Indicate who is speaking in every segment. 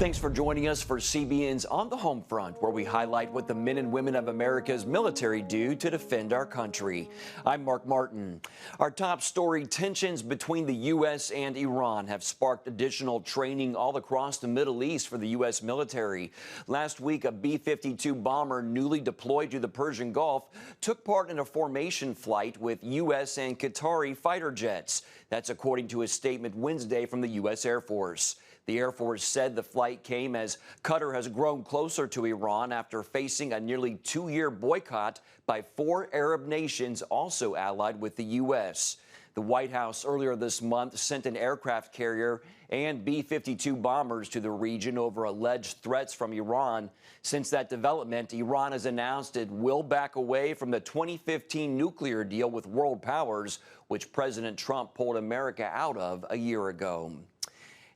Speaker 1: Thanks for joining us for CBN's On the Home Front, where we highlight what the men and women of America's military do to defend our country. I'm Mark Martin. Our top story: tensions between the U.S. and Iran have sparked additional training all across the Middle East for the U.S. military. Last week, a B-52 bomber newly deployed to the Persian Gulf took part in a formation flight with U.S. and Qatari fighter jets. That's according to a statement Wednesday from the U.S. Air Force. The Air Force said the flight came as Qatar has grown closer to Iran after facing a nearly two-year boycott by 4 Arab nations also allied with the U.S. The White House earlier this month sent an aircraft carrier and B-52 bombers to the region over alleged threats from Iran. Since that development, Iran has announced it will back away from the 2015 nuclear deal with world powers, which President Trump pulled America out of a year ago.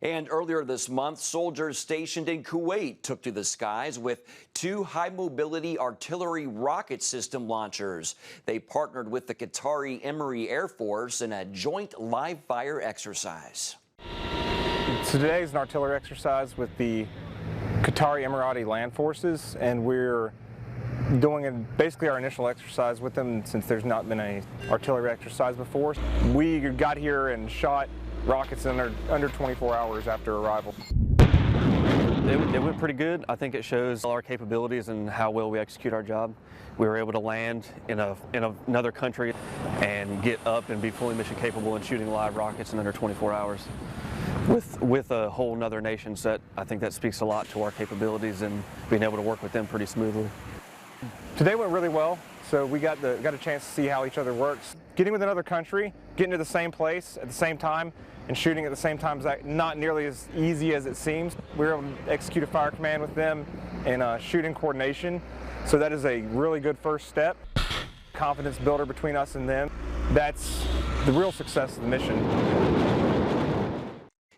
Speaker 1: And earlier this month, soldiers stationed in Kuwait took to the skies with 2 high-mobility artillery rocket system launchers. They partnered with the Qatari Emiri Air Force in a joint live-fire exercise.
Speaker 2: Today is an artillery exercise with the Qatari Emirati Land Forces, and we're doing basically our initial exercise with them since there's not been an artillery exercise before. We got here and shot rockets in under 24 hours after arrival.
Speaker 3: It went pretty good. I think it shows our capabilities and how well we execute our job. We were able to land in another country and get up and be fully mission capable and shooting live rockets in under 24 hours with a whole nother nation set. I think that speaks a lot to our capabilities and being able to work with them pretty smoothly.
Speaker 2: Today went really well. So we got a chance to see how each other works. Getting with another country, getting to the same place at the same time, and shooting at the same time is not nearly as easy as it seems. We were able to execute a fire command with them and shooting coordination. So that is a really good first step. Confidence builder between us and them. That's the real success of the mission.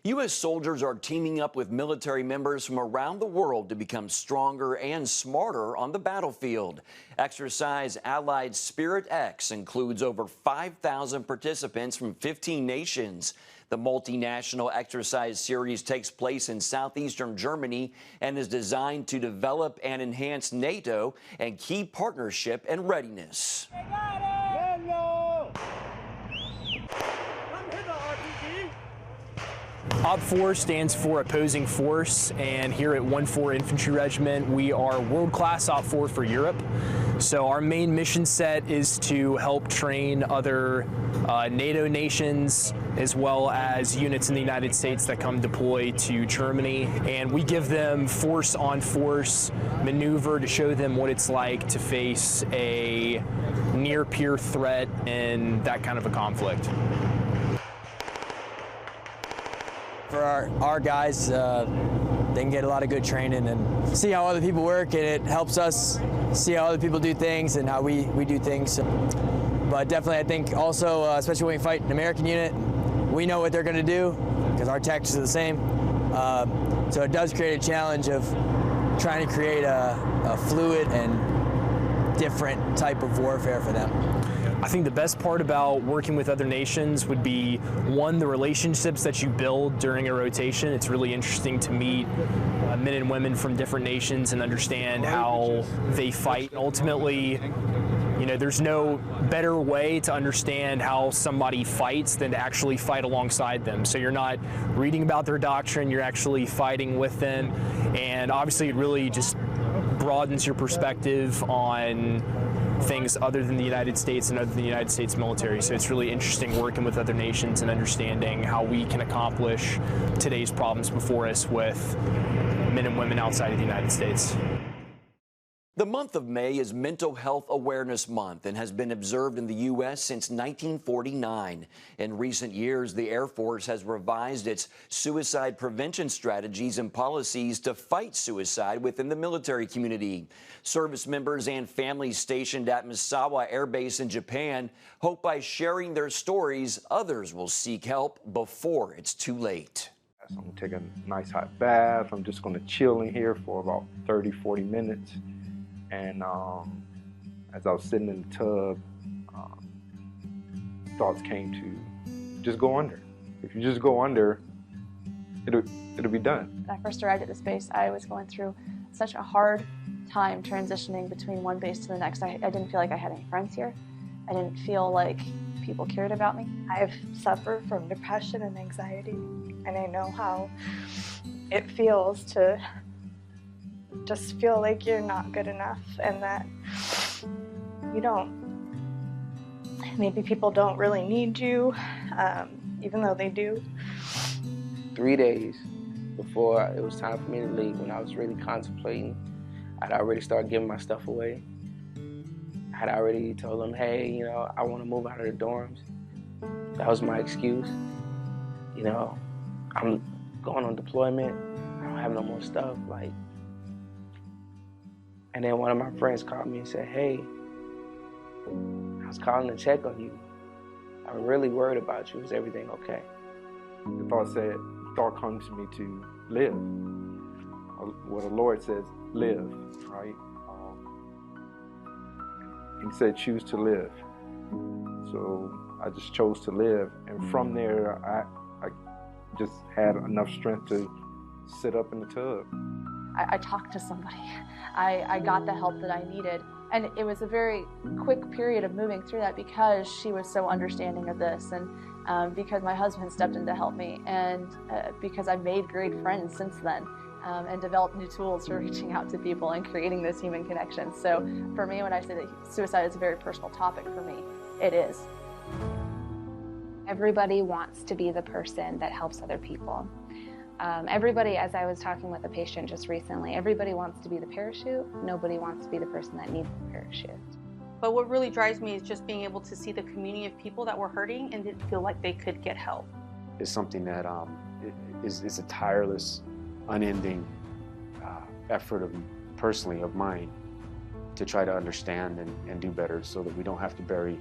Speaker 1: U.S. soldiers are teaming up with military members from around the world to become stronger and smarter on the battlefield. Exercise Allied Spirit X includes over 5,000 participants from 15 nations. The multinational exercise series takes place in southeastern Germany and is designed to develop and enhance NATO and key partnership and readiness.
Speaker 4: OPFOR stands for Opposing Force, and here at 1-4 Infantry Regiment, we are world-class OPFOR for Europe. So our main mission set is to help train other NATO nations, as well as units in the United States that come deploy to Germany. And we give them force-on-force maneuver to show them what it's like to face a near-peer threat in that kind of a conflict.
Speaker 5: For our guys, they can get a lot of good training and see how other people work, and it helps us see how other people do things and how we do things. But definitely, I think also, especially when we fight an American unit, we know what they're going to do because our tactics are the same. So it does create a challenge of trying to create a fluid and different type of warfare for them.
Speaker 4: I think the best part about working with other nations would be, one, the relationships that you build during a rotation. It's really interesting to meet men and women from different nations and understand how they fight. And ultimately, you know, there's no better way to understand how somebody fights than to actually fight alongside them. So you're not reading about their doctrine, you're actually fighting with them. And obviously it really just broadens your perspective on things other than the United States and other than the United States military. So it's really interesting working with other nations and understanding how we can accomplish today's problems before us with men and women outside of the United States.
Speaker 1: The month of May is Mental Health Awareness Month and has been observed in the U.S. since 1949. In recent years, the Air Force has revised its suicide prevention strategies and policies to fight suicide within the military community. Service members and families stationed at Misawa Air Base in Japan hope by sharing their stories, others will seek help before it's too late.
Speaker 6: I'm going to take a nice hot bath. I'm just going to chill in here for about 30-40 minutes. And as I was sitting in the tub, thoughts came to just go under. If you just go under, it'll be done.
Speaker 7: When I first arrived at this base, I was going through such a hard time transitioning between one base to the next. I didn't feel like I had any friends here. I didn't feel like people cared about me.
Speaker 8: I've suffered from depression and anxiety, and I know how it feels to just feel like you're not good enough and that maybe people don't really need you, even though they do.
Speaker 9: 3 days before it was time for me to leave, when I was really contemplating, I'd already started giving my stuff away. I'd already told them, hey, I want to move out of the dorms. That was my excuse. I'm going on deployment. I don't have no more stuff. And then one of my friends called me and said, hey, I was calling to check on you. I'm really worried about you. Is everything okay?
Speaker 6: The thought comes to me to live. What the Lord says, live, right? He said, choose to live. So I just chose to live. And from there, I just had enough strength to sit up in the tub.
Speaker 7: I talked to somebody. I got the help that I needed. And it was a very quick period of moving through that because she was so understanding of this, and because my husband stepped in to help me, and because I made great friends since then, and developed new tools for reaching out to people and creating those human connections. So for me, when I say that suicide is a very personal topic for me, it is.
Speaker 10: Everybody wants to be the person that helps other people. Everybody, as I was talking with a patient just recently, everybody wants to be the parachute. Nobody wants to be the person that needs the parachute.
Speaker 11: But what really drives me is just being able to see the community of people that were hurting and didn't feel like they could get help.
Speaker 12: It's something that is a tireless, unending effort personally of mine to try to understand and do better so that we don't have to bury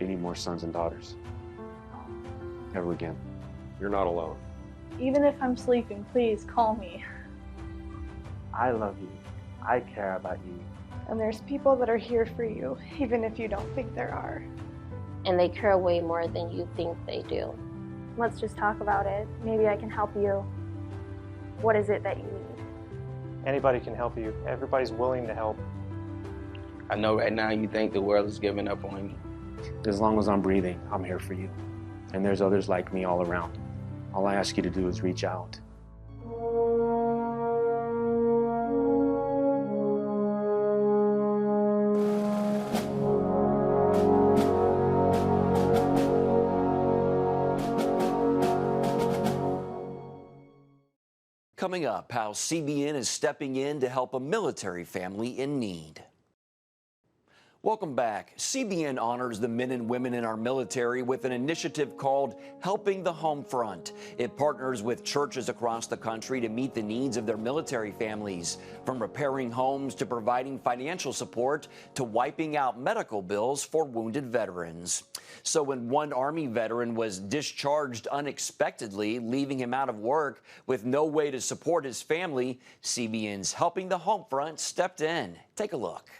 Speaker 12: any more sons and daughters ever again.
Speaker 13: You're not alone.
Speaker 8: Even if I'm sleeping, please call me.
Speaker 14: I love you. I care about you.
Speaker 8: And there's people that are here for you, even if you don't think there are.
Speaker 15: And they care way more than you think they do.
Speaker 8: Let's just talk about it. Maybe I can help you. What is it that you need?
Speaker 2: Anybody can help you. Everybody's willing to help.
Speaker 9: I know right now you think the world is giving up on you.
Speaker 12: As long as I'm breathing, I'm here for you. And there's others like me all around. All I ask you to do is reach out.
Speaker 1: Coming up, how CBN is stepping in to help a military family in need. Welcome back. CBN honors the men and women in our military with an initiative called Helping the Homefront. It partners with churches across the country to meet the needs of their military families, from repairing homes to providing financial support to wiping out medical bills for wounded veterans. So when one Army veteran was discharged unexpectedly, leaving him out of work with no way to support his family, CBN's Helping the Homefront stepped in. Take a look.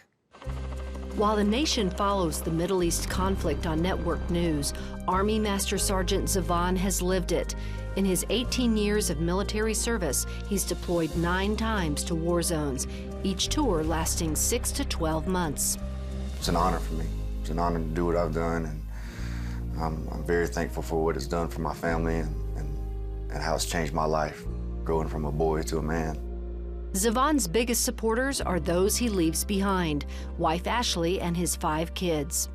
Speaker 16: While the nation follows the Middle East conflict on network news, Army Master Sergeant Zavon has lived it. In his 18 years of military service, he's deployed 9 times to war zones, each tour lasting 6 to 12 months.
Speaker 17: It's an honor for me. It's an honor to do what I've done, and I'm very thankful for what it's done for my family and how it's changed my life, growing from a boy to a man.
Speaker 16: Zavon's biggest supporters are those he leaves behind, wife Ashley and his 5 kids.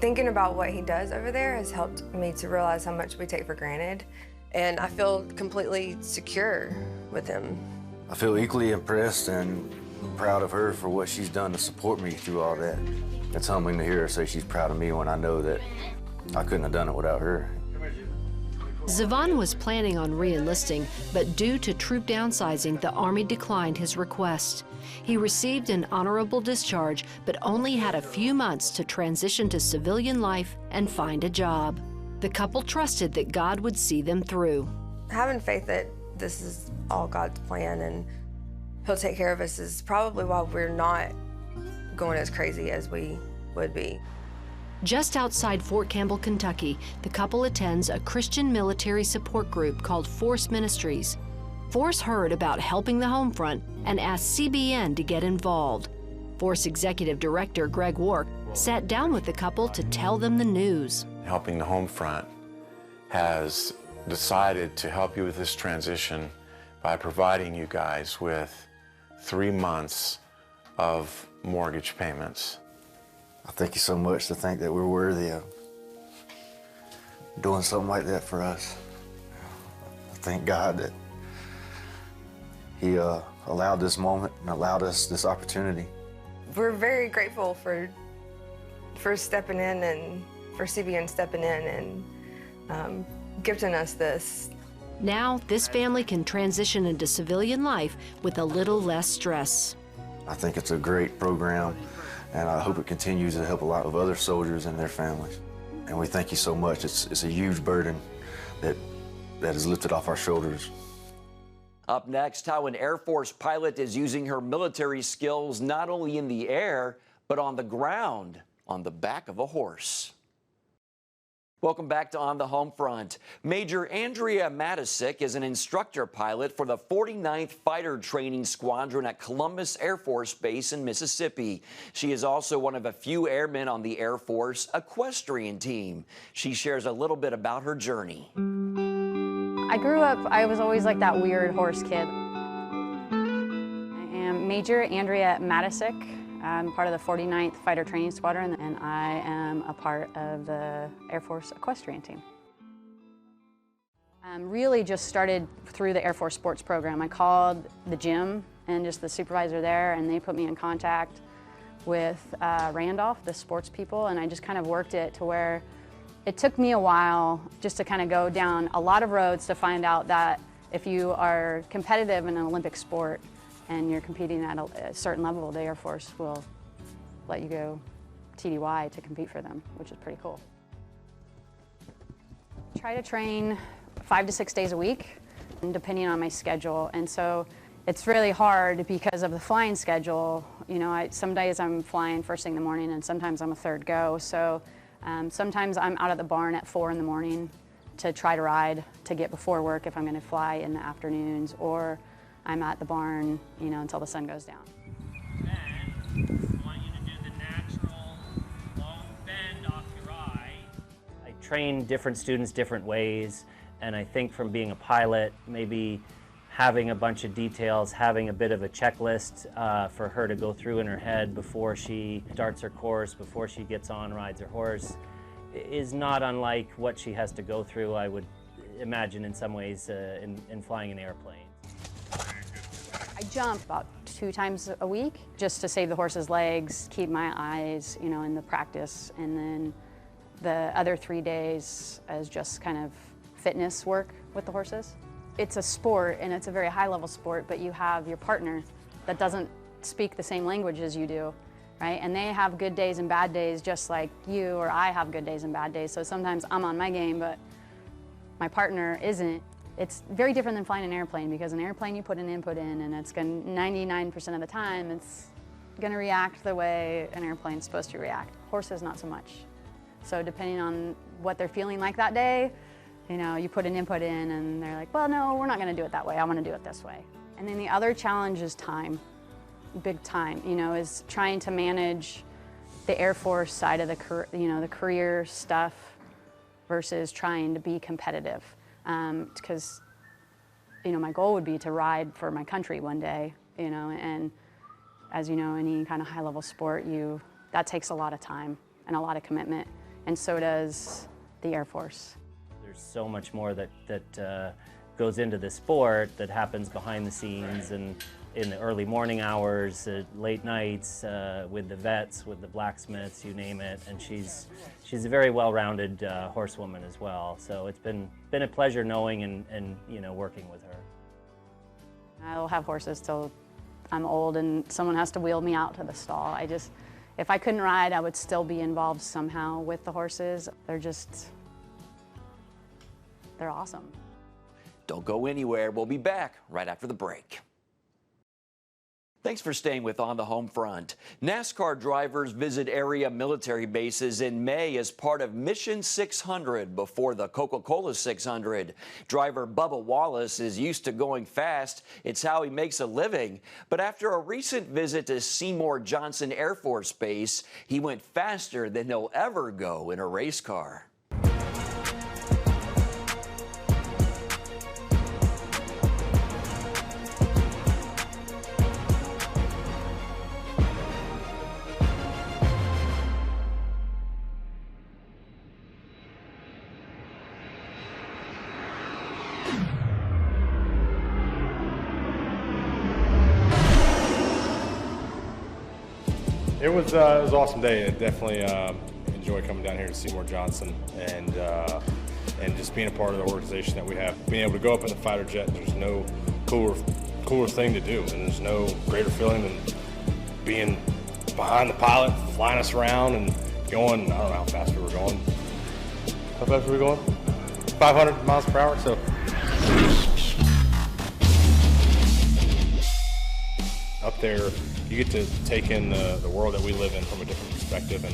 Speaker 18: Thinking about what he does over there has helped me to realize how much we take for granted, and I feel completely secure with him.
Speaker 17: I feel equally impressed and proud of her for what she's done to support me through all that. It's humbling to hear her say she's proud of me when I know that I couldn't have done it without her.
Speaker 16: Zavon was planning on re-enlisting, but due to troop downsizing, the Army declined his request. He received an honorable discharge, but only had a few months to transition to civilian life and find a job. The couple trusted that God would see them through.
Speaker 18: Having faith that this is all God's plan and He'll take care of us is probably why we're not going as crazy as we would be.
Speaker 16: Just outside Fort Campbell, Kentucky, the couple attends a Christian military support group called Force Ministries. Force heard about helping the home front and asked CBN to get involved. Force Executive Director Greg Wark sat down with the couple to tell them the news.
Speaker 13: Helping the home front has decided to help you with this transition by providing you guys with 3 months of mortgage payments.
Speaker 17: I thank you so much to think that we're worthy of doing something like that for us. I thank God that He allowed this moment and allowed us this opportunity.
Speaker 18: We're very grateful for stepping in and for CBN stepping in and gifting us this.
Speaker 16: Now, this family can transition into civilian life with a little less stress.
Speaker 17: I think it's a great program, and I hope it continues to help a lot of other soldiers and their families. And we thank you so much. It's a huge burden that is lifted off our shoulders.
Speaker 1: Up next, how an Air Force pilot is using her military skills not only in the air, but on the ground, on the back of a horse. Welcome back to On the Home Front. Major Andrea Matisic is an instructor pilot for the 49th Fighter Training Squadron at Columbus Air Force Base in Mississippi. She is also one of a few airmen on the Air Force equestrian team. She shares a little bit about her journey.
Speaker 19: I grew up, I was always like that weird horse kid. I am Major Andrea Matisic. I'm part of the 49th Fighter Training Squadron, and I am a part of the Air Force equestrian team. Really just started through the Air Force sports program. I called the gym and just the supervisor there, and they put me in contact with Randolph, the sports people, and I just kind of worked it to where it took me a while just to kind of go down a lot of roads to find out that if you are competitive in an Olympic sport and you're competing at a certain level, the Air Force will let you go TDY to compete for them, which is pretty cool. I try to train 5 to 6 days a week, depending on my schedule. And so it's really hard because of the flying schedule. You know, some days I'm flying first thing in the morning and sometimes I'm a third go. So sometimes I'm out at the barn at 4 in the morning to try to ride to get before work if I'm gonna fly in the afternoons, or I'm at the barn, you know, until the sun goes down.
Speaker 20: Then, I want you to do the natural long bend off your eye.
Speaker 21: I train different students different ways, and I think from being a pilot, maybe having a bunch of details, having a bit of a checklist for her to go through in her head before she starts her course, before she gets on, rides her horse, is not unlike what she has to go through, I would imagine, in some ways, in flying an airplane.
Speaker 19: I jump about 2 times a week just to save the horse's legs, keep my eyes, you know, in the practice, and then the other 3 days as just kind of fitness work with the horses. It's a sport, and it's a very high-level sport, but you have your partner that doesn't speak the same language as you do, right? And they have good days and bad days just like you or I have good days and bad days. So sometimes I'm on my game, but my partner isn't. It's very different than flying an airplane, because an airplane you put an input in and it's going 99% of the time it's going to react the way an airplane's supposed to react. Horses, not so much. So depending on what they're feeling like that day, you know, you put an input in and they're like, well, no, we're not going to do it that way. I want to do it this way. And then the other challenge is time, big time, you know, is trying to manage the Air Force side of the career stuff versus trying to be competitive. Because, you know, my goal would be to ride for my country one day, you know, and as you know, any kind of high-level sport, that takes a lot of time and a lot of commitment, and so does the Air Force.
Speaker 21: There's so much more that goes into the sport that happens behind the scenes and in the early morning hours, late nights, with the vets, with the blacksmiths, you name it. And she's a very well-rounded horsewoman as well. So it's been a pleasure knowing and you know, working with her.
Speaker 19: I'll have horses till I'm old and someone has to wheel me out to the stall. If I couldn't ride, I would still be involved somehow with the horses. They're awesome.
Speaker 1: Don't go anywhere. We'll be back right after the break. Thanks for staying with On the Home Front. NASCAR drivers visit area military bases in May as part of Mission 600 before the Coca-Cola 600. Driver Bubba Wallace is used to going fast. It's how he makes a living. But after a recent visit to Seymour Johnson Air Force Base, he went faster than he'll ever go in a race car.
Speaker 2: It was an awesome day. I definitely enjoy coming down here to Seymour Johnson and just being a part of the organization that we have. Being able to go up in the fighter jet, there's no cooler thing to do, and there's no greater feeling than being behind the pilot, flying us around and going. I don't know how fast we were going. How fast were we going? 500 miles per hour. So up there, you get to take in the world that we live in from a different perspective,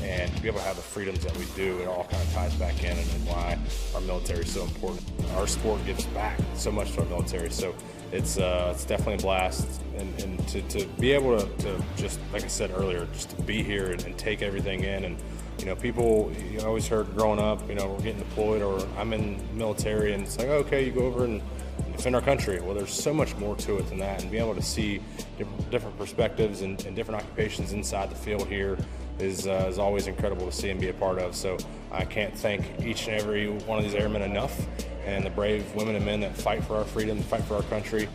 Speaker 2: and to be able to have the freedoms that we do. It all kind of ties back in, and why our military is so important. Our sport gives back so much to our military, so it's definitely a blast. And to be able to just, like I said earlier, just to be here and take everything in. And you know, people, you always heard growing up, you know, we're getting deployed, or I'm in the military, and it's like, okay, you go over and defend our country. Well, there's so much more to it than that, and being able to see different perspectives and different occupations inside the field here is always incredible to see and be a part of. So I can't thank each and every one of these airmen enough, and the brave women and men that fight for our freedom, fight for our country.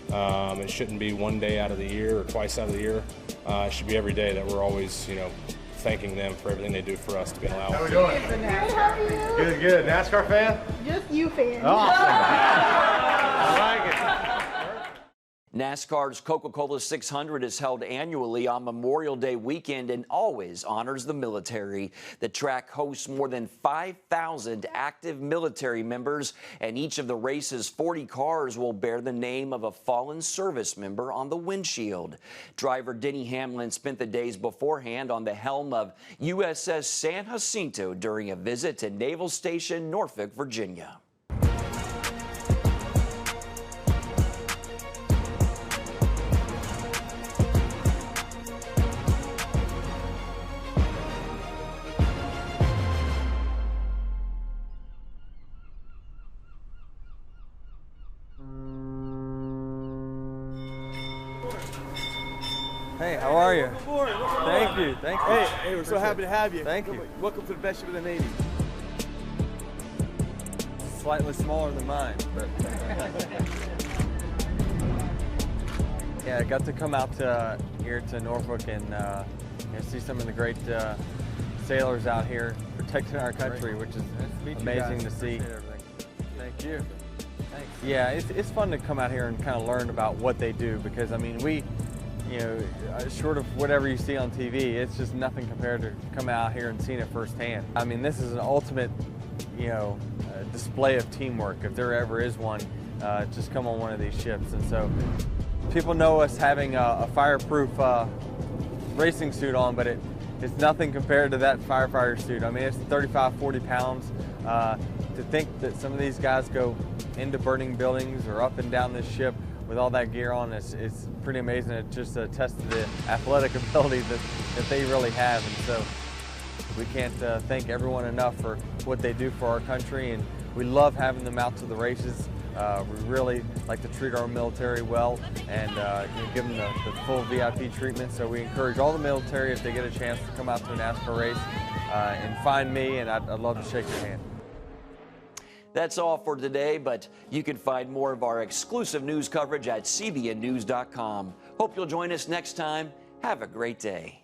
Speaker 2: It shouldn't be one day out of the year or twice out of the year. It should be every day that we're always, you know, thanking them for everything they do for us to be allowed. How we doing?
Speaker 8: Good, how are you?
Speaker 2: Good, good. NASCAR fan?
Speaker 8: Just you fan.
Speaker 2: Awesome. I like it.
Speaker 1: NASCAR's Coca-Cola 600 is held annually on Memorial Day weekend and always honors the military. The track hosts more than 5,000 active military members, and each of the race's 40 cars will bear the name of a fallen service member on the windshield. Driver Denny Hamlin spent the days beforehand on the helm of USS San Jacinto during a visit to Naval Station Norfolk, Virginia.
Speaker 3: Hey, how are you? Thank you. Thank you.
Speaker 22: Hey, we're so happy to have you.
Speaker 3: Thank you.
Speaker 22: Welcome to the best ship in the Navy.
Speaker 3: Slightly smaller than mine, but yeah, I got to come out here to Norfolk and see some of the great sailors out here protecting our country, which is amazing to see.
Speaker 22: Thank you.
Speaker 3: Thanks. Yeah, it's fun to come out here and kind of learn about what they do, because I mean, you know, short of whatever you see on TV, it's just nothing compared to come out here and seeing it firsthand. I mean, this is an ultimate, you know, display of teamwork. If there ever is one, just come on one of these ships. And so people know us having a fireproof racing suit on, but it's nothing compared to that firefighter suit. I mean, it's 35, 40 pounds. To think that some of these guys go into burning buildings or up and down this ship with all that gear on, it's pretty amazing. It just attests to the athletic ability that they really have. And so we can't thank everyone enough for what they do for our country, and we love having them out to the races. We really like to treat our military well and give them the full VIP treatment. So we encourage all the military, if they get a chance, to come out to a NASCAR race and find me, and I'd love to shake your hand.
Speaker 1: That's all for today, but you can find more of our exclusive news coverage at cbnnews.com. Hope you'll join us next time. Have a great day.